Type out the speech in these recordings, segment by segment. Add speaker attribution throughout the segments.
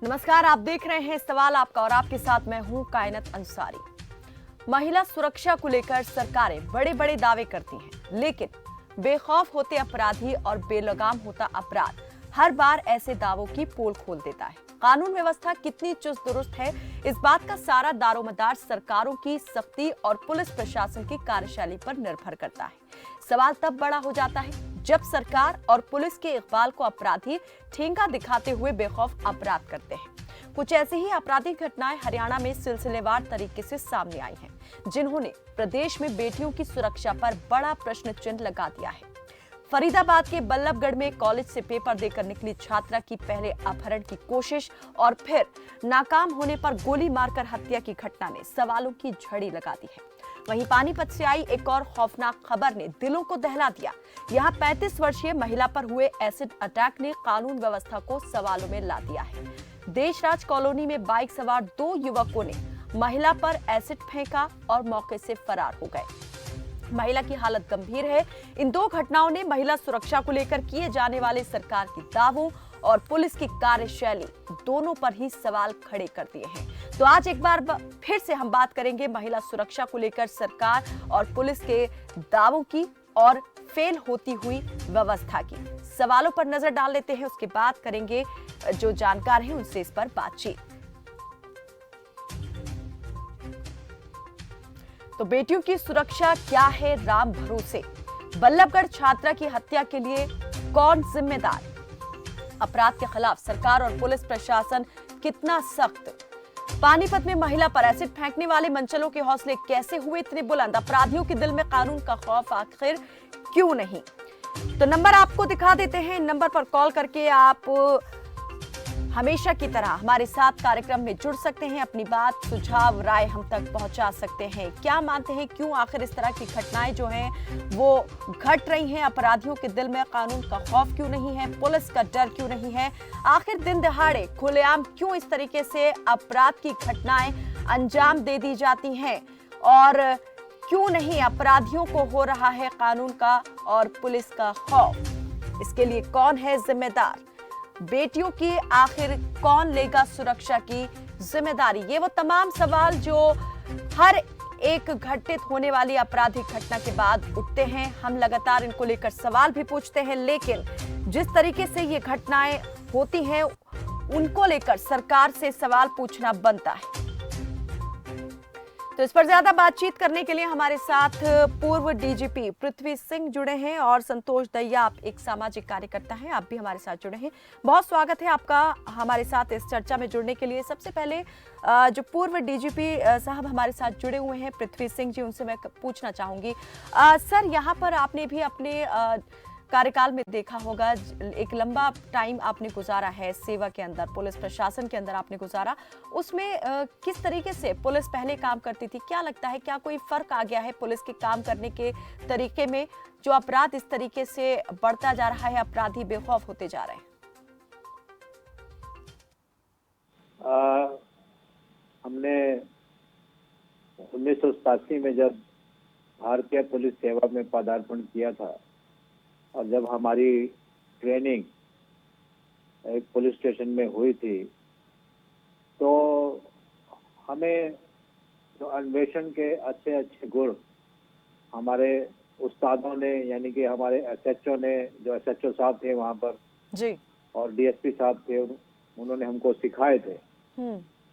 Speaker 1: नमस्कार, आप देख रहे हैं सवाल आपका और आपके साथ मैं हूं कायनत अंसारी। महिला सुरक्षा को लेकर सरकारें बड़े बड़े दावे करती हैं, लेकिन बेखौफ होते अपराधी और बेलगाम होता अपराध हर बार ऐसे दावों की पोल खोल देता है। कानून व्यवस्था कितनी चुस्त दुरुस्त है, इस बात का सारा दारोमदार सरकारों की सख्ती और पुलिस प्रशासन की कार्यशैली पर निर्भर करता है। सवाल तब बड़ा हो जाता है जब सरकार और पुलिस के इकबाल को अपराधी ठेंगा दिखाते हुए बेखौफ अपराध करते हैं। कुछ ऐसी ही आपराधिक घटनाएं हरियाणा में सिलसिलेवार तरीके से सामने आई हैं, जिन्होंने प्रदेश में बेटियों की सुरक्षा पर बड़ा प्रश्न चिन्ह लगा दिया है। फरीदाबाद के बल्लभगढ़ में कॉलेज से पेपर देकर निकली छात्रा की पहले अपहरण की कोशिश और फिर नाकाम होने पर गोली मारकर हत्या की घटना ने सवालों की झड़ी लगा दी है। वहीं पानीपत से आई एक और खौफनाक खबर ने दिलों को दहला दिया। यहां 35 वर्षीय महिला पर हुए एसिड अटैक ने कानून व्यवस्था को सवालों में ला दिया है। देशराज कॉलोनी में बाइक सवार 2 युवकों ने महिला पर एसिड फेंका और मौके से फरार हो गए। महिला की हालत गंभीर है। इन 2 घटनाओं ने महिला सुरक्षा को लेकर किए जाने वाले सरकार के दावों और पुलिस की कार्यशैली दोनों पर ही सवाल खड़े कर दिए हैं। तो आज एक बार फिर से हम बात करेंगे महिला सुरक्षा को लेकर सरकार और पुलिस के दावों की और फेल होती हुई व्यवस्था की। सवालों पर नजर डाल लेते हैं, उसके बाद करेंगे जो जानकार हैं उनसे इस पर बातचीत। तो बेटियों की सुरक्षा क्या है राम भरोसे? बल्लभगढ़ छात्रा की हत्या के लिए कौन जिम्मेदार? अपराध के खिलाफ सरकार और पुलिस प्रशासन कितना सख्त? पानीपत में महिला पर एसिड फेंकने वाले मंचलों के हौसले कैसे हुए इतने बुलंद? अपराधियों के दिल में कानून का खौफ आखिर क्यों नहीं? तो नंबर आपको दिखा देते हैं, इन नंबर पर कॉल करके आप हमेशा की तरह हमारे साथ कार्यक्रम में जुड़ सकते हैं, अपनी बात, सुझाव, राय हम तक पहुंचा सकते हैं। क्या मानते हैं, क्यों आखिर इस तरह की घटनाएं जो हैं वो घट रही हैं? अपराधियों के दिल में कानून का खौफ क्यों नहीं है? पुलिस का डर क्यों नहीं है? आखिर दिन दहाड़े खुलेआम क्यों इस तरीके से अपराध की घटनाएं अंजाम दे दी जाती हैं? और क्यों नहीं अपराधियों को हो रहा है कानून का और पुलिस का खौफ? इसके लिए कौन है जिम्मेदार? बेटियों की आखिर कौन लेगा सुरक्षा की जिम्मेदारी? ये वो तमाम सवाल जो हर एक घटित होने वाली आपराधिक घटना के बाद उठते हैं। हम लगातार इनको लेकर सवाल भी पूछते हैं, लेकिन जिस तरीके से ये घटनाएं होती हैं उनको लेकर सरकार से सवाल पूछना बनता है। तो इस पर ज्यादा बातचीत करने के लिए हमारे साथ पूर्व डीजीपी पृथ्वी सिंह जुड़े हैं और संतोष दहिया, आप एक सामाजिक कार्यकर्ता हैं, आप भी हमारे साथ जुड़े हैं। बहुत स्वागत है आपका हमारे साथ इस चर्चा में जुड़ने के लिए। सबसे पहले जो पूर्व डीजीपी साहब हमारे साथ जुड़े हुए हैं पृथ्वी सिंह जी, उनसे मैं पूछना चाहूंगी सर, यहाँ पर आपने भी अपने कार्यकाल में देखा होगा, एक लंबा टाइम आपने गुजारा है सेवा के अंदर, पुलिस प्रशासन के अंदर आपने गुजारा। उसमें किस तरीके से पुलिस पहले काम करती थी? क्या लगता है, क्या कोई फर्क आ गया है पुलिस के काम करने के तरीके में, जो अपराध इस तरीके से बढ़ता जा रहा है, अपराधी बेखौफ होते जा रहे हैं?
Speaker 2: हमने 1987 में जब भारतीय पुलिस सेवा में पदार्पण किया था और जब हमारी ट्रेनिंग एक पुलिस स्टेशन में हुई थी, तो हमें जो अन्वेषण के अच्छे अच्छे गुण हमारे उस्तादों ने, यानी कि हमारे एसएचओ ने, जो एसएचओ साहब थे वहाँ पर जी, और डीएसपी साहब थे, उन्होंने हमको सिखाए थे।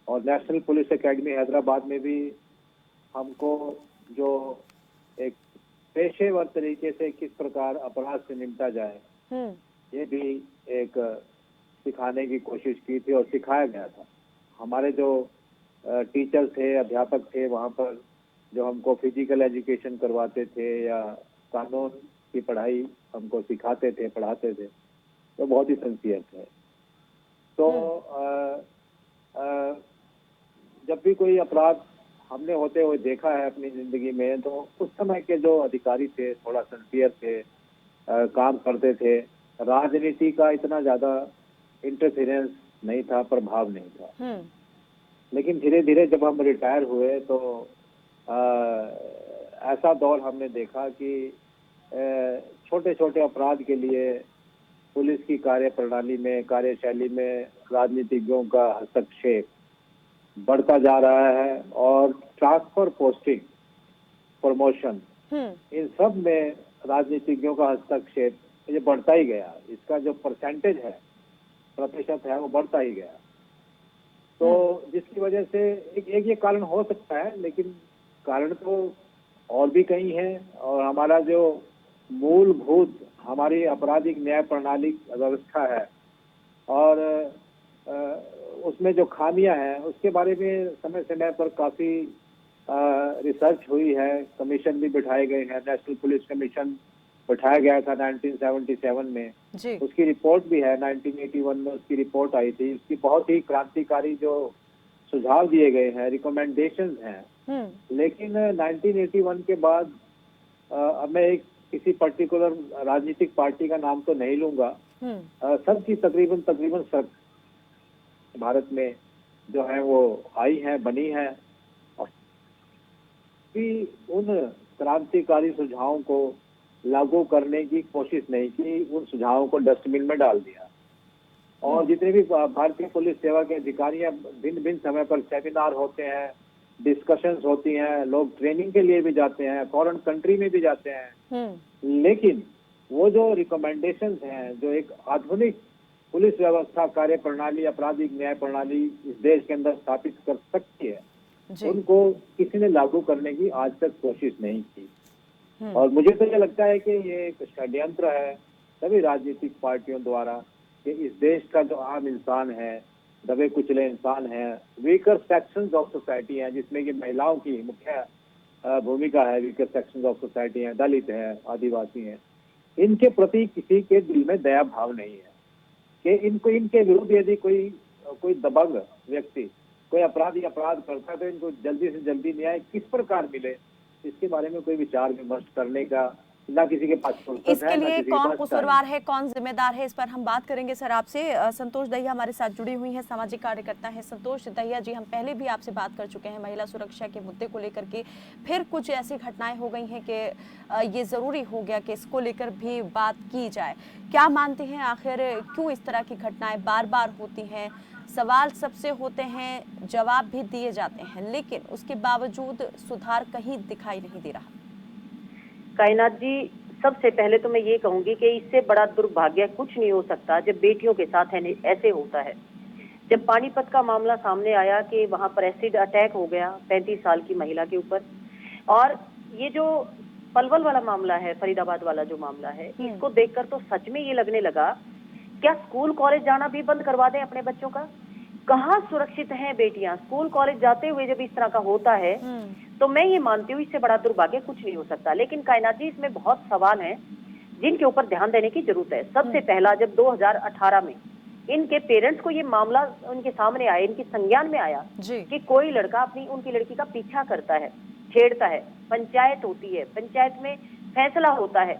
Speaker 2: और नेशनल पुलिस एकेडमी हैदराबाद में भी हमको जो एक पेशेवर तरीके से किस प्रकार अपराध से निपटा जाए, ये भी एक सिखाने की कोशिश की थी और सिखाया गया था। हमारे जो टीचर थे, अध्यापक थे वहाँ पर, जो हमको फिजिकल एजुकेशन करवाते थे या कानून की पढ़ाई हमको सिखाते थे, पढ़ाते थे, तो बहुत ही सिंसियर थे। तो जब भी कोई अपराध हमने होते हुए देखा है अपनी जिंदगी में, तो उस समय के जो अधिकारी थे थोड़ा सिंसियर थे, काम करते थे। राजनीति का इतना ज्यादा इंटरफेरेंस नहीं था, प्रभाव नहीं था। लेकिन धीरे धीरे जब हम रिटायर हुए तो ऐसा दौर हमने देखा कि छोटे छोटे अपराध के लिए पुलिस की कार्य प्रणाली में, कार्यशैली में राजनीतिज्ञों का हस्तक्षेप बढ़ता जा रहा है और ट्रांसफर, पोस्टिंग, प्रमोशन, इन सब में राजनीतिज्ञों का हस्तक्षेप ये बढ़ता ही गया। इसका जो परसेंटेज है, प्रतिशत है, वो बढ़ता ही गया। तो जिसकी वजह से एक ये कारण हो सकता है, लेकिन कारण तो और भी कई हैं। और हमारा जो मूलभूत हमारी आपराधिक न्याय प्रणाली व्यवस्था है और उसमें जो खामियां हैं उसके बारे में समय समय पर काफी रिसर्च हुई है, कमीशन भी बिठाए गए हैं। नेशनल पुलिस कमीशन बिठाया गया था 1977 में
Speaker 1: जी।
Speaker 2: उसकी रिपोर्ट भी है। 1981 में उसकी रिपोर्ट आई थी। उसकी बहुत ही क्रांतिकारी जो सुझाव दिए गए हैं, रिकमेंडेशंस हैं। लेकिन 1981 के बाद अब मैं किसी पर्टिकुलर राजनीतिक पार्टी का नाम तो नहीं लूंगा, सबकी तकरीबन सब भारत में जो है वो आई है, बनी है, और उन क्रांतिकारी सुझावों को लागू करने की कोशिश नहीं की, उन सुझावों को डस्टबिन में डाल दिया। और जितने भी भारतीय पुलिस सेवा के अधिकारी हैं, भिन्न भिन्न समय पर सेमिनार होते हैं, डिस्कशंस होती हैं, लोग ट्रेनिंग के लिए भी जाते हैं, फॉरेन कंट्री में भी जाते हैं, लेकिन वो जो रिकमेंडेशंस हैं, जो एक आधुनिक पुलिस व्यवस्था, कार्य प्रणाली, आपराधिक न्याय प्रणाली इस देश के अंदर स्थापित कर सकती है, उनको किसी ने लागू करने की आज तक कोशिश नहीं की। और मुझे तो ये लगता है कि ये एक षड्यंत्र है सभी राजनीतिक पार्टियों द्वारा कि इस देश का जो आम इंसान है, दबे कुचले इंसान है, वीकर सेक्शंस ऑफ सोसाइटी हैं, जिसमें कि महिलाओं की मुख्य भूमिका है, वीकर सेक्शंस ऑफ सोसाइटी हैं, दलित हैं, आदिवासी हैं, इनके प्रति किसी के दिल में दया भाव नहीं है कि इनके विरुद्ध यदि कोई दबंग व्यक्ति कोई अपराध करता है तो इनको जल्दी से जल्दी न्याय किस प्रकार मिले, इसके बारे में कोई विचार विमर्श करने का ना किसी के पास फुर्सत है।
Speaker 1: इसके लिए कौन कसूरवार है, कौन जिम्मेदार है, इस पर हम बात करेंगे सर आपसे। संतोष दहिया हमारे साथ जुड़ी हुई हैं, सामाजिक कार्यकर्ता हैं। संतोष दहिया जी, हम पहले भी आपसे बात कर चुके हैं महिला सुरक्षा के मुद्दे को लेकर के, फिर कुछ ऐसी घटनाएं हो गई हैं कि ये जरूरी हो गया कि इसको लेकर भी बात की जाए। क्या मानते हैं, आखिर क्यों इस तरह की घटनाएं बार बार होती हैं? सवाल सबसे होते हैं, जवाब भी दिए जाते हैं, लेकिन उसके बावजूद सुधार कहीं दिखाई नहीं दे रहा।
Speaker 3: कायनात जी, सबसे पहले तो मैं ये कहूंगी कि इससे बड़ा दुर्भाग्य कुछ नहीं हो सकता जब बेटियों के साथ ऐसे होता है। जब पानीपत का मामला सामने आया कि वहां पर एसिड अटैक हो गया 35 साल की महिला के ऊपर, और ये जो पलवल वाला मामला है, फरीदाबाद वाला जो मामला है, इसको देखकर तो सच में ये लगने लगा क्या स्कूल कॉलेज जाना भी बंद करवा दें अपने बच्चों का? कहाँ सुरक्षित हैं बेटियां? स्कूल कॉलेज जाते हुए जब इस तरह का होता है तो मैं ये मानती हूँ इससे बड़ा दुर्भाग्य कुछ नहीं हो सकता। लेकिन कायनात जी, इसमें बहुत सवाल हैं जिनके ऊपर ध्यान देने की जरूरत है। सबसे पहला, जब 2018 में इनके पेरेंट्स को ये मामला उनके सामने आया, इनके संज्ञान में आया कि कोई लड़का उनकी लड़की का पीछा करता है, छेड़ता है, पंचायत होती है, पंचायत में फैसला होता है,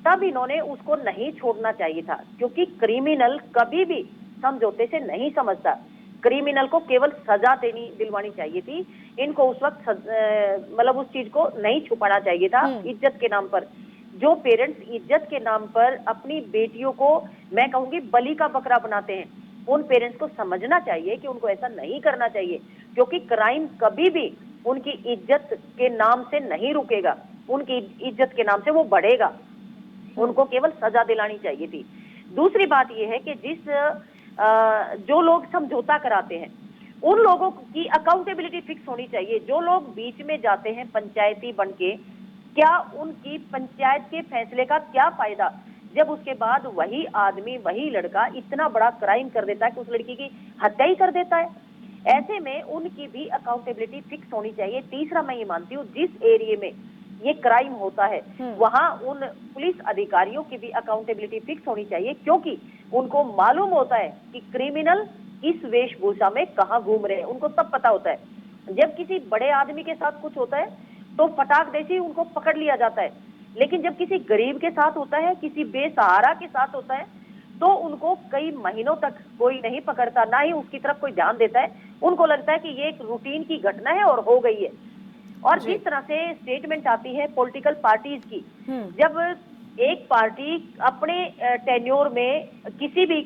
Speaker 3: तब इन्होंने उसको नहीं छोड़ना चाहिए था, क्योंकि क्रिमिनल कभी भी समझौते से नहीं समझता। क्रिमिनल को केवल सजा दिलवानी चाहिए थी। इनको उस वक्त मतलब उस चीज को नहीं छुपाना चाहिए था इज्जत के नाम पर। जो पेरेंट्स इज्जत के नाम पर अपनी बेटियों को, मैं कहूंगी, बलि का बकरा बनाते हैं, उन पेरेंट्स को समझना चाहिए कि उनको ऐसा नहीं करना चाहिए, क्योंकि क्राइम कभी भी उनकी इज्जत के नाम से नहीं रुकेगा, उनकी इज्जत के नाम से वो बढ़ेगा। उनको केवल सजा दिलानी चाहिए थी। दूसरी बात यह है कि जो लोग समझौता कराते हैं उन लोगों की अकाउंटेबिलिटी फिक्स होनी चाहिए। जो लोग बीच में जाते हैं पंचायती बनके, क्या उनकी पंचायत के फैसले का क्या फायदा जब उसके बाद वही आदमी, वही लड़का इतना बड़ा क्राइम कर देता है कि उस लड़की की हत्या ही कर देता है। ऐसे में उनकी भी अकाउंटेबिलिटी फिक्स होनी चाहिए। तीसरा, मैं ये मानती हूँ जिस एरिया में ये क्राइम होता है वहां उन पुलिस अधिकारियों की भी अकाउंटेबिलिटी फिक्स होनी चाहिए, क्योंकि उनको मालूम होता है कि क्रिमिनल इस वेशभूषा में कहां घूम रहे हैं। उनको तब पता होता है जब किसी बड़े आदमी के साथ कुछ होता है तो फटाक देसी उनको पकड़ लिया जाता है, लेकिन जब किसी गरीब के साथ होता है, किसी बेसहारा के साथ होता है, तो उनको कई महीनों तक कोई नहीं पकड़ता, ना ही उसकी तरफ कोई ध्यान देता है। उनको लगता है कि ये एक रूटीन की घटना है और हो गई है। और जिस तरह से स्टेटमेंट आती है पॉलिटिकल पार्टीज की, जब एक पार्टी अपने टेन्योर में किसी भी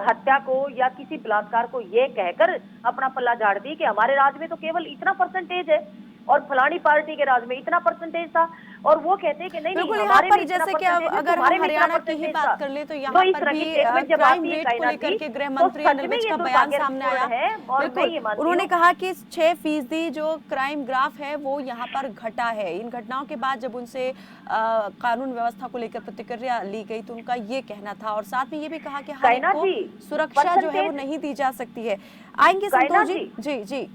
Speaker 3: हत्या को या किसी बलात्कार को ये कहकर अपना पल्ला झाड़ दी कि हमारे राज में तो केवल इतना परसेंटेज है और फलानी पार्टी के राज में इतना परसेंटेज था, और वो कहते हैं कि नहीं
Speaker 1: बिल्कुल,
Speaker 3: नहीं
Speaker 1: यहाँ
Speaker 3: हमारे
Speaker 1: पर
Speaker 3: में इतना
Speaker 1: जैसे कि
Speaker 3: परसेंटेज है,
Speaker 1: अगर
Speaker 3: तुम्हारे
Speaker 1: हम
Speaker 3: में इतना
Speaker 1: हरियाणा की ही
Speaker 3: परसेंटेज
Speaker 1: बात
Speaker 3: था।
Speaker 1: कर ले तो यहाँ
Speaker 3: तो इस
Speaker 1: पर
Speaker 3: तरह की
Speaker 1: भी
Speaker 3: स्टेटमेंट जब
Speaker 1: क्राइम
Speaker 3: आती है
Speaker 1: रेट को
Speaker 3: कायनात
Speaker 1: लेकर
Speaker 3: जी,
Speaker 1: के गृह
Speaker 3: तो
Speaker 1: मंत्री
Speaker 3: सच
Speaker 1: अनिल
Speaker 3: में
Speaker 1: विज
Speaker 3: ये
Speaker 1: का बयान
Speaker 3: दुर्भाग्यपूर्ण
Speaker 1: सामने आया।
Speaker 3: है। और मैं ये मानती
Speaker 1: उन्होंने
Speaker 3: हूँ,
Speaker 1: कहा कि 6% जो क्राइम ग्राफ है वो यहाँ पर घटा है। इन घटनाओं के बाद जब उनसे कानून व्यवस्था को लेकर प्रतिक्रिया ली गई तो उनका ये कहना था, और साथ में ये भी कहा कि हर एक
Speaker 3: कायनात
Speaker 1: को
Speaker 3: जी,
Speaker 1: सुरक्षा जो है वो
Speaker 3: परसेंटेज
Speaker 1: नहीं दी जा सकती है। आएंगे
Speaker 3: कायनात
Speaker 1: संतोष जी।
Speaker 3: जी,
Speaker 1: जी जी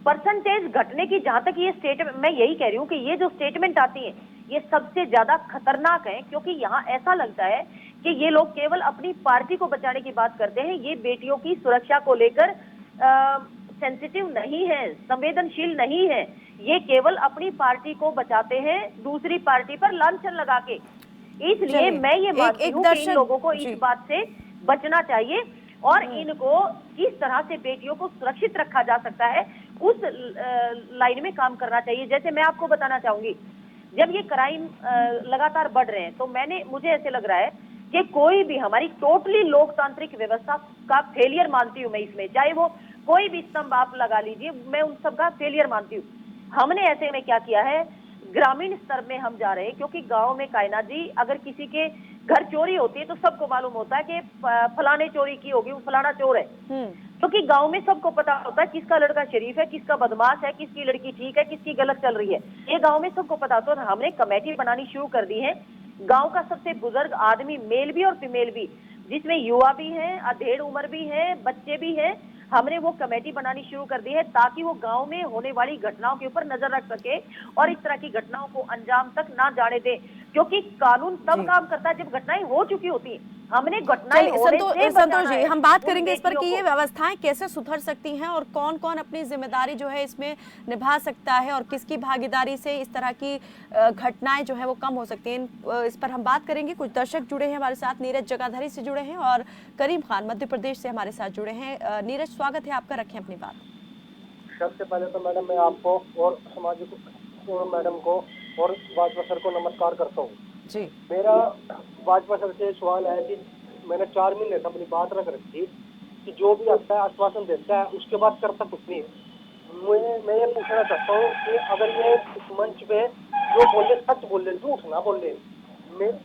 Speaker 3: परसेंटेज घटने की जहां तक ये स्टेटमेंट, मैं यही कह रही हूँ कि ये जो स्टेटमेंट आती है ये सबसे ज्यादा खतरनाक है, क्योंकि यहाँ ऐसा लगता है कि ये लोग केवल अपनी पार्टी को बचाने की बात करते हैं, ये बेटियों की सुरक्षा को लेकर सेंसिटिव नहीं है, संवेदनशील नहीं है। ये केवल अपनी पार्टी को बचाते हैं दूसरी पार्टी पर लांछन लगा के। इसलिए
Speaker 1: चलिए,
Speaker 3: मैं ये मानती
Speaker 1: एक
Speaker 3: हूँ कि इन
Speaker 1: दर्शक
Speaker 3: लोगों को
Speaker 1: जी
Speaker 3: इस बात से बचना चाहिए और इनको किस तरह से बेटियों को सुरक्षित रखा जा सकता है उस लाइन में काम करना चाहिए। जैसे मैं आपको बताना चाहूंगी, जब ये क्राइम लगातार बढ़ रहे हैं तो मुझे ऐसे लग रहा है कि कोई भी हमारी टोटली लोकतांत्रिक व्यवस्था का फेलियर मानती हूं मैं इसमें, चाहे वो कोई भी स्तंभ आप लगा लीजिए, मैं उन सब का फेलियर मानती हूँ। हमने ऐसे में क्या किया है, ग्रामीण स्तर में हम जा रहे हैं, क्योंकि गांव में कायनात जी अगर किसी के घर चोरी होती है तो सबको मालूम होता है कि फलाने चोरी की होगी, वो फलाना चोर है, क्योंकि गांव में सबको पता होता है किसका लड़का शरीफ है, किसका बदमाश है, किसकी लड़की ठीक है, किसकी गलत चल रही है, ये गांव में सबको पता होता है। हमने कमेटी बनानी शुरू कर दी है, गांव का सबसे बुजुर्ग आदमी, मेल भी और फीमेल भी, जिसमें युवा भी हैं, अधेड़ उम्र भी है, बच्चे भी हैं, हमने वो कमेटी बनानी शुरू कर दी है ताकि वो गांव में होने वाली घटनाओं के ऊपर नजर रख सके और इस तरह की घटनाओं को अंजाम तक ना जाने दे, क्योंकि कानून तब काम करता है जब घटनाएं हो चुकी होती हैं। हमने घटनाएं होने से
Speaker 1: संतोष जी, हम बात
Speaker 3: उन
Speaker 1: करेंगे इस पर कि ये
Speaker 3: बेटियों
Speaker 1: व्यवस्थाएं कैसे सुधर सकती हैं और कौन कौन अपनी जिम्मेदारी जो है इसमें निभा सकता है और किसकी भागीदारी से इस तरह की घटनाएं जो है वो कम हो सकती हैं। इस पर हम बात करेंगे। कुछ दर्शक जुड़े हैं हमारे साथ, नीरज जगाधरी से जुड़े हैं और करीम खान मध्य प्रदेश से हमारे साथ जुड़े हैं। नीरज, स्वागत है आपका, रखें अपनी बात।
Speaker 4: सबसे पहले तो मैडम मैं आपको और सामाजिक मैडम को और भाजपा सर को नमस्कार करता हूँ
Speaker 1: जी।
Speaker 4: मेरा भाजपा सर से सवाल है कि मैंने 4 महीने से अपनी बात रख रखी कि जो भी आता है आश्वासन देता है उसके बाद करता कुछ नहीं। मैं ये पूछना चाहता हूँ कि अगर ये इस मंच पे जो बोले सच बोले, झूठ ना बोले।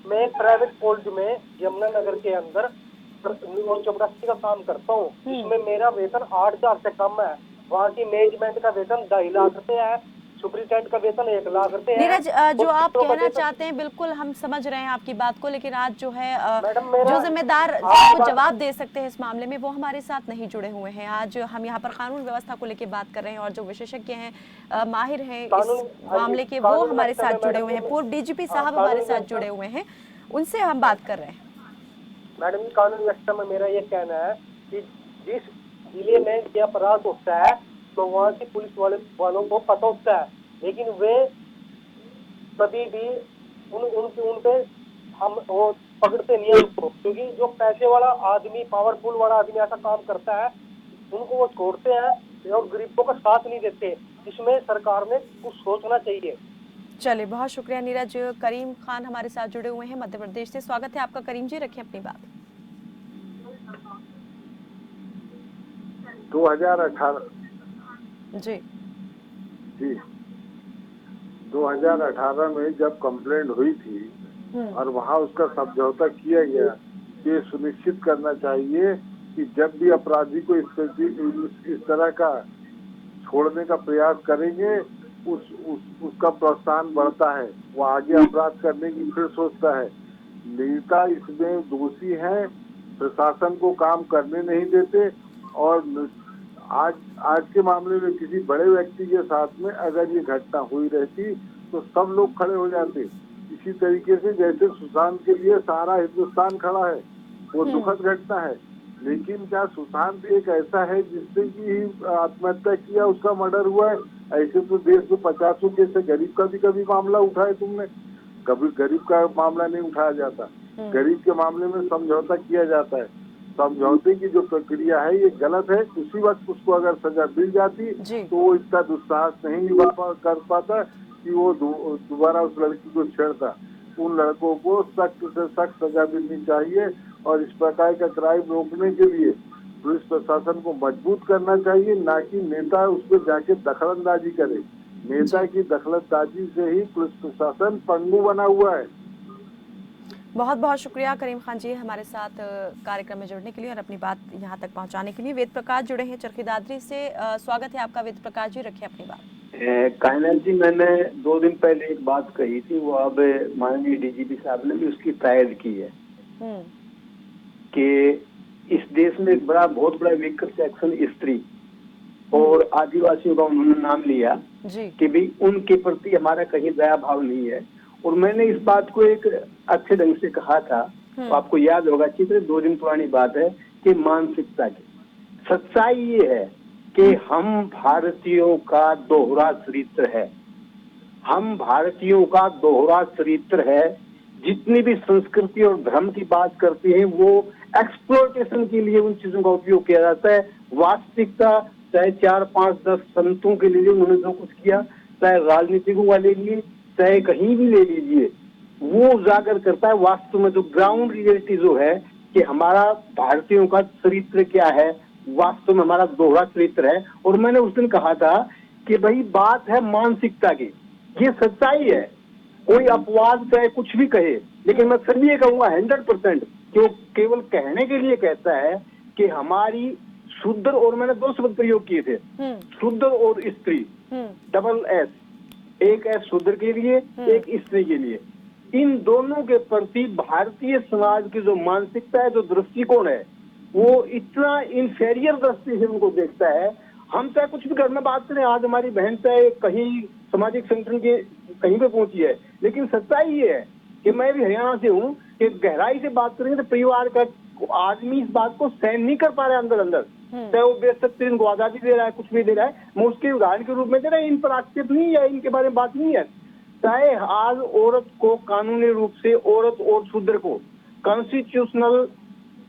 Speaker 4: मैं प्राइवेट कॉलेज में यमुनानगर के अंदर और चपरासी का काम करता हूँ, इसमें मेरा वेतन 8,000 से कम है। वहाँ की मैनेजमेंट का वेतन 2.5 लाख रुपए है, सुपरिटेंडेंट का वेतन 1 लाख रुपए है।
Speaker 1: नीरज, जो आप कहना चाहते हैं बिल्कुल हम समझ रहे हैं आपकी बात को, लेकिन आज जो है जो जिम्मेदार आपको जवाब दे सकते हैं इस मामले में वो हमारे साथ नहीं जुड़े हुए हैं। आज हम यहाँ पर कानून व्यवस्था को लेकर बात कर रहे हैं और जो विशेषज्ञ हैं, माहिर हैं इस मामले के, वो हमारे साथ जुड़े हुए हैं। पूर्व डीजीपी साहब हमारे साथ जुड़े हुए हैं, उनसे हम बात कर रहे हैं।
Speaker 4: मैडम, कानून व्यवस्था में मेरा ये कहना है कि जिस जिले में ये अपराध होता है तो वहाँ की पुलिस वालों को पता होता है, लेकिन वे कभी भी उन पे हम वो पकड़ते नहीं है उनको, क्योंकि जो पैसे वाला आदमी, पावरफुल वाला आदमी ऐसा काम करता है उनको वो छोड़ते हैं और गरीबों का साथ नहीं देते। इसमें सरकार ने कुछ सोचना चाहिए।
Speaker 1: चलिए, बहुत शुक्रिया नीरज। करीम खान हमारे साथ जुड़े हुए हैं मध्य प्रदेश से। स्वागत है आपका करीम जी, रखें अपनी बात।
Speaker 5: 2018
Speaker 1: जी
Speaker 5: 2018 में जब कंप्लेंट हुई थी और वहाँ उसका समझौता किया गया कि सुनिश्चित करना चाहिए कि जब भी अपराधी को इस तरह का छोड़ने का प्रयास करेंगे उसका प्रोत्साहन बढ़ता है, वो आगे अपराध करने की फिर सोचता है। नेता इसमें दोषी हैं, प्रशासन को काम करने नहीं देते। और आज के मामले में किसी बड़े व्यक्ति के साथ में अगर ये घटना हुई रहती तो सब लोग खड़े हो जाते। इसी तरीके से जैसे सुशांत के लिए सारा हिंदुस्तान खड़ा है, वो दुखद घटना है। लेकिन क्या सुशांत एक ऐसा है जिससे कि आत्महत्या किया, उसका मर्डर हुआ है? ऐसे तो देश में 50 कैसे गरीब का भी कभी मामला उठाए तुमने? कभी गरीब का मामला नहीं उठाया जाता। गरीब के मामले में समझौता किया जाता है। समझौते की जो प्रक्रिया है ये गलत है। उसी वक्त उसको अगर सजा मिल जाती तो वो इतना दुस्साहस नहीं कर पाता कि वो दोबारा उस लड़की को छेड़ता। उन लड़कों को सख्त से सख्त सजा मिलनी चाहिए और इस प्रकार का क्राइम रोकने के लिए पुलिस प्रशासन को मजबूत करना चाहिए, ना कि नेता उस पर जाके दखलंदाजी करे। नेता की दखलंदाजी से ही पुलिस प्रशासन पंगु बना हुआ है।
Speaker 1: बहुत बहुत शुक्रिया करीम खान जी हमारे साथ कार्यक्रम में जुड़ने के लिए और अपनी बात यहाँ तक पहुँचाने के लिए। वेद प्रकाश जुड़े हैं चरखी दादरी से। स्वागत है आपका वेद प्रकाश जी, रखिए अपनी बात।
Speaker 6: कायनात जी, मैंने 2 दिन पहले एक बात कही थी, वो अब माननीय डीजीपी साहब ने भी उसकी तायद की है कि इस देश में एक बहुत बड़ा वीकर सेक्शन स्त्री और आदिवासियों का उन्होंने नाम लिया कि भाई उनके प्रति हमारा कहीं दया भाव नहीं है। और मैंने इस बात को एक अच्छे ढंग से कहा था, तो आपको याद होगा, चित्र 2 दिन पुरानी बात है, कि मानसिकता की सच्चाई ये है कि हम भारतीयों का दोहरा चरित्र है। हम भारतीयों का दोहरा चरित्र है। जितनी भी संस्कृति और धर्म की बात करते हैं वो एक्सप्लोटेशन के लिए उन चीजों का उपयोग किया जाता है। वास्तविकता चाहे 4, 5, 10 संतों के लिए उन्होंने जो कुछ किया, चाहे राजनीतिकों वाले लिए, चाहे कहीं भी ले लीजिए, वो उजागर करता है वास्तव में जो ग्राउंड रियलिटी जो है कि हमारा भारतीयों का चरित्र क्या है, वास्तव में हमारा दोहरा चरित्र है। और मैंने उस दिन कहा था कि भाई बात है मानसिकता की, ये सच्चाई है। कोई अपवाद चाहे कुछ भी कहे, लेकिन मैं फिर भी ये कहूंगा 100% कि वो केवल कहने के लिए कहता है कि हमारी शूद्र, और मैंने 2 शब्द प्रयोग किए थे, शूद्र और स्त्री, डबल एस, एक है शूद्र के लिए, एक स्त्री के लिए। इन दोनों के प्रति भारतीय समाज की जो मानसिकता है, जो दृष्टिकोण है, वो इतना इंफेरियर दृष्टि से उनको देखता है। हम चाहे कुछ भी घर में बात करें, आज हमारी बहन चाहे कहीं सामाजिक संगठन के कहीं पे पहुंची है, लेकिन सच्चाई ये है कि मैं भी हरियाणा से हूँ कि गहराई से बात करेंगे तो परिवार का आदमी इस बात को सहन नहीं कर पा रहा है अंदर अंदर, चाहे वो बेशक इनको आजादी दे रहा है, कुछ भी दे रहा है, मैं उसके उदाहरण के रूप में दे रहा है। इन पर आक्षेप नहीं है, इनके बारे में बात नहीं है। चाहे आज औरत को कानूनी रूप से, औरत और शूद्र को कॉन्स्टिट्यूशनल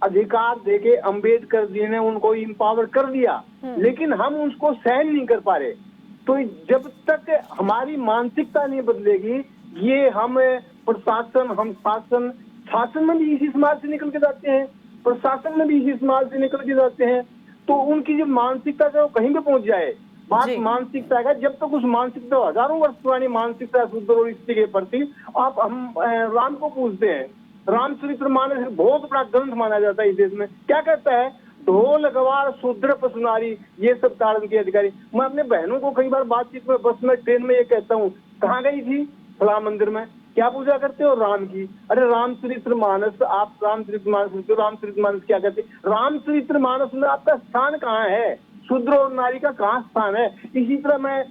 Speaker 6: अधिकार देके अम्बेडकर जी ने उनको इम्पावर कर दिया, लेकिन हम उसको सहन नहीं कर पा रहे। तो जब तक हमारी मानसिकता नहीं बदलेगी, ये हम प्रशासन, हम शासन में भी इसी समाज से निकल के जाते हैं, प्रशासन में भी इसी समाज से निकल के जाते हैं। तो उनकी जो मानसिकता है वो कहीं पे पहुंच जाए, बात मानसिकता का। जब तक उस मानसिकता, हजारों वर्ष पुरानी मानसिकता शूद्र और स्त्री के प्रति, आप हम राम को पूछते हैं, रामचरितमानस बहुत बड़ा ग्रंथ माना जाता है इस देश में। क्या कहता है? ढोल गवार शूद्र पसुनारी, ये सब तारण के अधिकारी। मैं अपने बहनों को कई बार बातचीत में, बस में, ट्रेन में ये कहता हूँ, कहाँ गई थी? फला मंदिर में। क्या पूजा करते हो? राम की। अरे रामचरितमानस, आप रामचरितमानस क्या कहते? रामचरितमानस में आपका स्थान कहाँ है? शूद्र और नारी का कहाँ स्थान है? इसी तरह मैं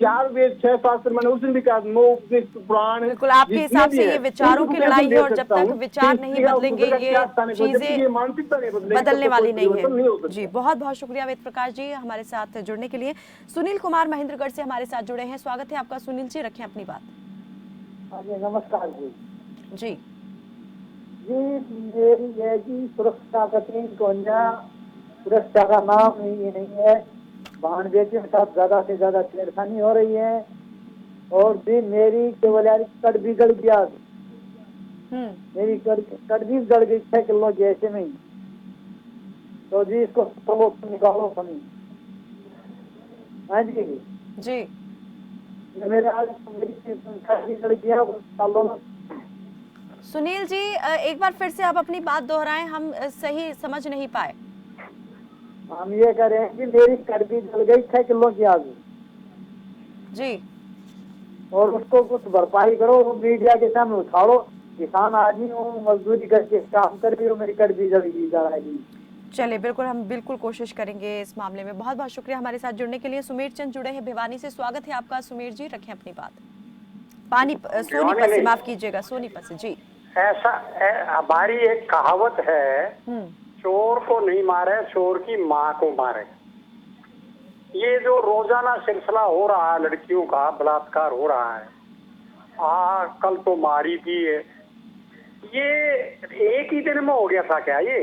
Speaker 6: 4 वेद 6 शास्त्र, मैंने उस दिन भी कहा, 9 पुराण।
Speaker 1: बिल्कुल, आपके हिसाब से ये विचारों की लड़ाई है और जब तक विचार नहीं बदलेंगे ये चीजें बदलने वाली नहीं है। जी, बहुत बहुत शुक्रिया वेद प्रकाश जी हमारे साथ जुड़ने के लिए। सुनील कुमार महेंद्रगढ़ से हमारे साथ जुड़े हैं। स्वागत है आपका सुनील जी, रखें अपनी बात।
Speaker 7: नमस्कार जी।
Speaker 1: जी
Speaker 7: जी, मेरी है जी सुरक्षा सुरक्षा का नाम ये नहीं है। वाहन बेचे के साथ ज्यादा से ज्यादा छेड़खानी हो रही है। और भी मेरी केवल यार कट भी गड़ गया, मेरी कट भी गड़ गई 6 किलो की, ऐसे में ही। तो जी इसको तो निकालो सनी। हाँ जी मेरे आज मेरी गड़ गया।
Speaker 1: सुनील जी, एक बार फिर से आप अपनी बात दोहराएं, हम सही समझ नहीं पाए।
Speaker 7: हम ये कह रहे हैं कि मेरी कड़बी जल गई 6 किलो की आज
Speaker 1: जी,
Speaker 7: और उसको कुछ भरपाई करो, मीडिया के सामने उठाओ। किसान आदमी हूँ, मजदूरी करके काम कर रही हूँ, मेरी कड़बी जल गई जा रही।
Speaker 1: चलिए, बिल्कुल हम बिल्कुल कोशिश करेंगे इस मामले में। बहुत बहुत शुक्रिया हमारे साथ जुड़ने के लिए। सुमेर चंद जुड़े हैं भिवानी से। स्वागत है आपका सुमेर जी, रखें अपनी बात। सोनीपत से, माफ कीजिएगा, सोनीपत से। जी,
Speaker 8: ऐसा हमारी एक कहावत है, चोर को नहीं मारे, चोर की माँ को मारे। ये जो रोजाना सिलसिला हो रहा है, लड़कियों का बलात्कार हो रहा है, कल तो मारी भी है, ये एक ही दिन में हो गया था क्या? ये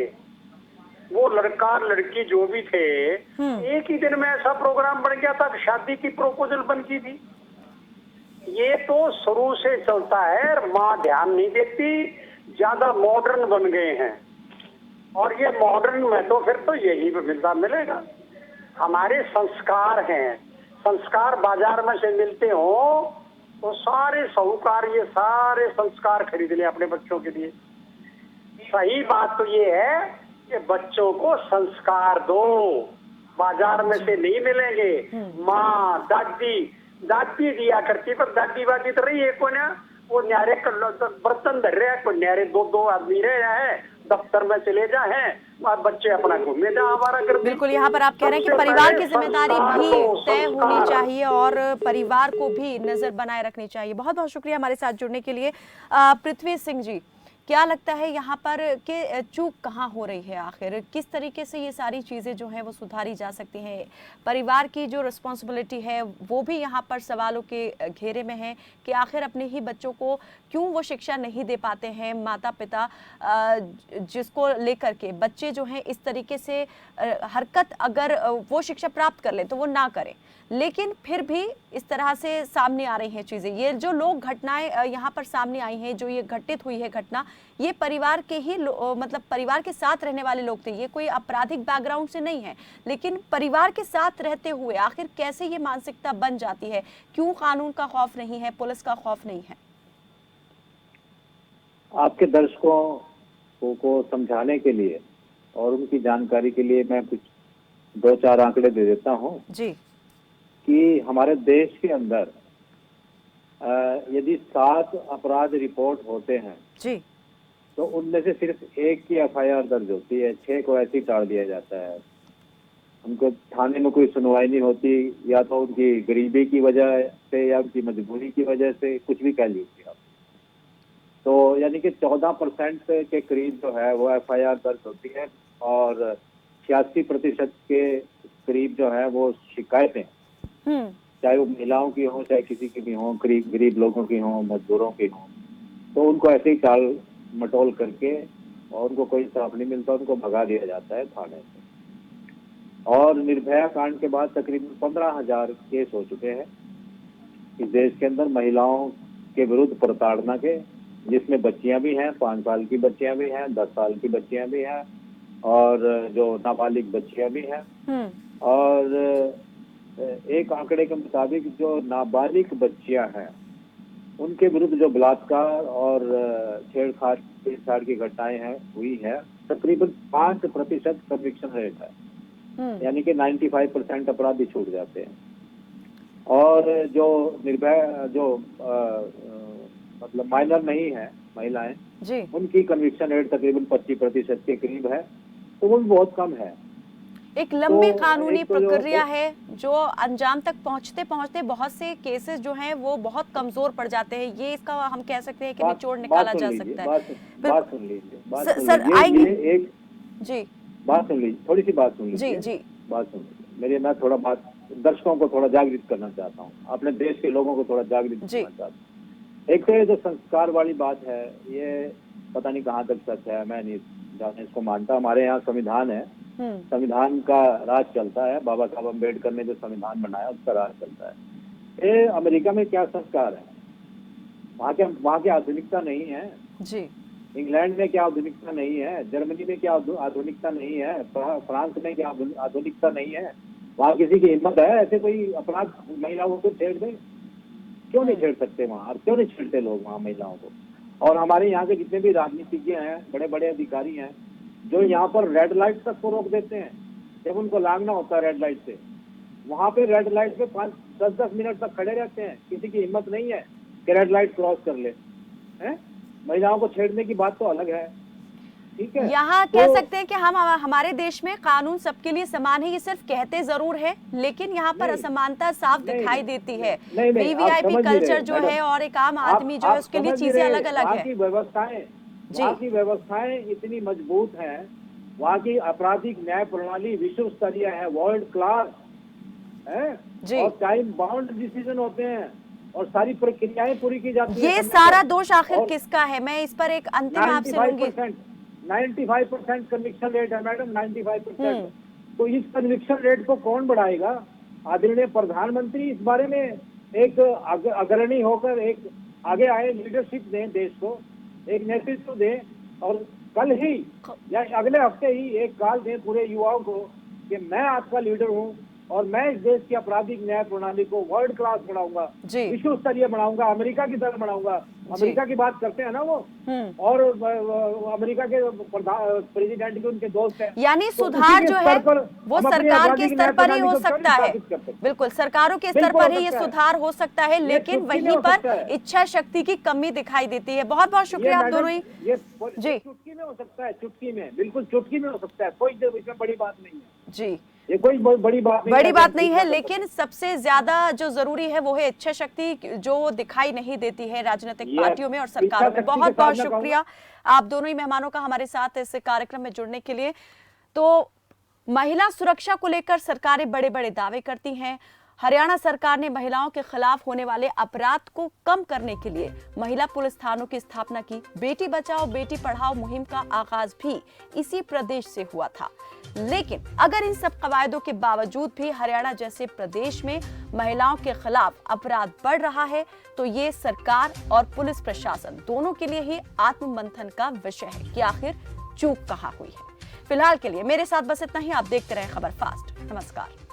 Speaker 8: वो लड़का लड़की जो भी थे, एक ही दिन में ऐसा प्रोग्राम बन गया था, शादी की प्रपोजल बन की थी। ये तो शुरू से चलता है, माँ ध्यान नहीं देती, ज्यादा मॉडर्न बन गए हैं। और ये मॉडर्न में तो फिर तो यही मिलेगा। हमारे संस्कार हैं, संस्कार बाजार में से मिलते हो तो सारे साहूकार ये सारे संस्कार खरीद ले अपने बच्चों के लिए। सही बात तो ये है कि बच्चों को संस्कार दो, बाजार में से नहीं मिलेंगे। माँ दादी दिया करती, पर दादी वादी तो रही है को ना, वो न्यारे बर्तन धर रहे हैं, कोई न्यारे दो आदमी रहे हैं, दफ्तर में चले जाए, बच्चे अपना घूमने जा आवारा कर।
Speaker 1: बिल्कुल, यहाँ पर आप कह रहे हैं कि परिवार की जिम्मेदारी भी तय होनी चाहिए और परिवार को भी नजर बनाए रखनी चाहिए। बहुत बहुत शुक्रिया हमारे साथ जुड़ने के लिए। पृथ्वी सिंह जी, क्या लगता है यहाँ पर कि चूक कहाँ हो रही है, आखिर किस तरीके से ये सारी चीज़ें जो हैं वो सुधारी जा सकती हैं? परिवार की जो रिस्पॉन्सिबिलिटी है वो भी यहाँ पर सवालों के घेरे में है कि आखिर अपने ही बच्चों को क्यों वो शिक्षा नहीं दे पाते हैं माता पिता, जिसको लेकर के बच्चे जो हैं इस तरीके से हरकत, अगर वो शिक्षा प्राप्त कर लें तो वो ना करें, लेकिन फिर भी इस तरह से सामने आ रही हैं चीज़ें। ये जो लोग घटनाएं यहाँ पर सामने आई हैं, जो ये घटित हुई है घटना, ये परिवार के ही मतलब परिवार के साथ रहने वाले लोग थे, ये कोई आपराधिक बैकग्राउंड से नहीं है, लेकिन परिवार के साथ रहते हुए आखिर कैसे ये मानसिकता बन जाती है? क्यों कानून का खौफ नहीं है, पुलिस का खौफ नहीं है?
Speaker 2: आपके दर्शकों को समझाने के लिए और उनकी जानकारी के लिए मैं कुछ 2-4 आंकड़े दे देता हूँ
Speaker 1: जी, कि
Speaker 2: हमारे देश के अंदर यदि 7 अपराध रिपोर्ट होते हैं
Speaker 1: जी,
Speaker 2: तो उनमें से सिर्फ 1 की FIR दर्ज होती है, 6 को ऐसे ही टाल दिया जाता है। उनको थाने में कोई सुनवाई नहीं होती, या तो उनकी गरीबी की वजह से या उनकी मजबूरी की वजह से, कुछ भी कह लीजिए आप। तो यानी कि 14% के करीब जो है वो FIR दर्ज होती है और 86% के करीब जो है वो शिकायतें, चाहे वो महिलाओं की हो, चाहे किसी की भी हो, गरीब लोगों की हो, मजदूरों की हो, तो उनको ऐसे ही टाल मटोल करके और उनको कोई इंसाफ नहीं मिलता, उनको भगा दिया जाता है थाने से। और निर्भया कांड के बाद तकरीबन 15,000 केस हो चुके हैं इस देश के अंदर महिलाओं के विरुद्ध प्रताड़ना के, जिसमें बच्चियां भी हैं, 5 साल की बच्चियां भी हैं, 10 साल की बच्चियां भी हैं और जो नाबालिग बच्चियां भी हैं। और एक आंकड़े के मुताबिक जो नाबालिग बच्चियां हैं उनके विरुद्ध जो बलात्कार और छेड़छाड़ की घटनाएं हैं हुई है, तकरीबन 5% कन्विक्शन रेट है, यानी कि 95% अपराधी छूट जाते हैं। और जो निर्भया जो मतलब माइनर नहीं है महिलाएं
Speaker 1: जी,
Speaker 2: उनकी कन्विक्शन रेट तकरीबन 25% के करीब है, तो वो भी बहुत कम है।
Speaker 1: एक लंबी कानूनी प्रक्रिया है जो अंजाम तक पहुंचते पहुंचते बहुत से केसेस जो हैं वो बहुत कमजोर पड़ जाते हैं। ये इसका हम कह सकते हैं कि निचोड़ निकाला जा सकता है।
Speaker 2: बात सुन लीजिए
Speaker 1: सर आएंगे
Speaker 2: एक
Speaker 1: जी,
Speaker 2: बात सुन लीजिए, थोड़ी सी बात सुन लीजिए
Speaker 1: जी,
Speaker 2: बात सुन लीजिए मेरी। मैं थोड़ा बात दर्शकों को थोड़ा जागृत करना चाहता हूँ, अपने देश के लोगों को थोड़ा जागृत करना चाहता हूँ। एक तो ये जो संस्कार वाली बात है, ये पता नहीं कहाँ तक सच है, मैं नहीं इसको मानता। हमारे यहाँ संविधान है, संविधान का राज चलता है, बाबा साहब अम्बेडकर ने जो संविधान बनाया उसका राज चलता है। ये अमेरिका में क्या संस्कार है, वहाँ की आधुनिकता नहीं है
Speaker 1: जी,
Speaker 2: इंग्लैंड में क्या आधुनिकता नहीं है, जर्मनी में क्या आधुनिकता नहीं है, फ्रांस में क्या आधुनिकता नहीं है। वहाँ किसी की हिम्मत है ऐसे कोई अपराध महिलाओं को छेड़ दे? क्यों नहीं छेड़ सकते वहाँ, और क्यों नहीं छेड़ते लोग वहाँ महिलाओं को? और हमारे यहाँ के जितने भी राजनीतिज्ञ हैं, बड़े बड़े अधिकारी हैं, जो यहाँ पर रेड लाइट तक को रोक देते हैं जब उनको लागना होता है रेड लाइट से, वहाँ पे रेड लाइट पे 5-10 मिनट तक खड़े रहते हैं। किसी की हिम्मत नहीं है कि रेड लाइट क्रॉस कर ले। हैं? महिलाओं को छेड़ने की बात तो अलग है, ठीक है।
Speaker 1: यहाँ कह सकते हैं कि हम हमारे देश में कानून सबके लिए समान है, ये सिर्फ कहते जरूर है, लेकिन यहाँ पर असमानता साफ दिखाई देती है। वीवीआईपी कल्चर जो है और एक आम आदमी जो है उसके लिए चीजें अलग अलग है।
Speaker 2: वहाँ की व्यवस्थाएं इतनी मजबूत हैं, वहाँ की आपराधिक न्याय प्रणाली विश्व स्तरीय है, वर्ल्ड क्लास है, और टाइम बाउंड डिसीजन होते हैं और सारी प्रक्रियाएं पूरी की जाती है।
Speaker 1: ये सारा दोष आखिर किसका है? मैं इस पर एक अंतिम आपसे लूंगी।
Speaker 2: 95% कन्विक्शन रेट है मैडम, 95%। तो इस कन्विक्शन रेट को कौन बढ़ाएगा? आदरणीय प्रधानमंत्री इस बारे में एक अग्रणी होकर एक आगे आए, लीडरशिप दें, देश को एक नेतृत्व दें और कल ही या अगले हफ्ते ही एक कॉल दें पूरे युवाओं को कि मैं आपका लीडर हूं और मैं इस देश की आपराधिक न्याय प्रणाली को वर्ल्ड क्लास बनाऊंगा, विश्व स्तरीय बनाऊंगा, अमेरिका की तरह बनाऊंगा। अमेरिका की बात करते हैं ना वो, और अमेरिका के प्रेसिडेंट भी उनके दोस्त हैं।
Speaker 1: यानी सुधार जो है वो सरकार के स्तर पर ही हो सकता है। बिल्कुल, सरकारों के स्तर पर ही ये सुधार हो सकता है, लेकिन वहीं पर इच्छा शक्ति की कमी दिखाई देती है। बहुत बहुत शुक्रिया आप दोनों ही।
Speaker 2: जी, चुटकी में हो सकता है, चुटकी में, बिल्कुल चुटकी में हो सकता है, कोई इसमें बड़ी बात नहीं है।
Speaker 1: जी,
Speaker 2: ये कोई बड़ी बात नहीं
Speaker 1: है, लेकिन सबसे ज्यादा जो जरूरी है वो है इच्छा शक्ति, जो दिखाई नहीं देती है राजनीतिक पार्टियों में और सरकारों में। बहुत बहुत शुक्रिया आप दोनों ही मेहमानों का हमारे साथ इस कार्यक्रम में जुड़ने के लिए। तो महिला सुरक्षा को लेकर सरकारें बड़े बड़े दावे करती हैं। हरियाणा सरकार ने महिलाओं के खिलाफ होने वाले अपराध को कम करने के लिए महिला पुलिस थानों की स्थापना की। बेटी बचाओ बेटी पढ़ाओ मुहिम का आगाज भी इसी प्रदेश से हुआ था। लेकिन अगर इन सब कवायदों के बावजूद भी हरियाणा जैसे प्रदेश में महिलाओं के खिलाफ अपराध बढ़ रहा है, तो ये सरकार और पुलिस प्रशासन दोनों के लिए ही आत्ममंथन का विषय है कि आखिर चूक कहां हुई है। फिलहाल के लिए मेरे साथ बस इतना ही। आप देखते रहें खबर फास्ट। नमस्कार।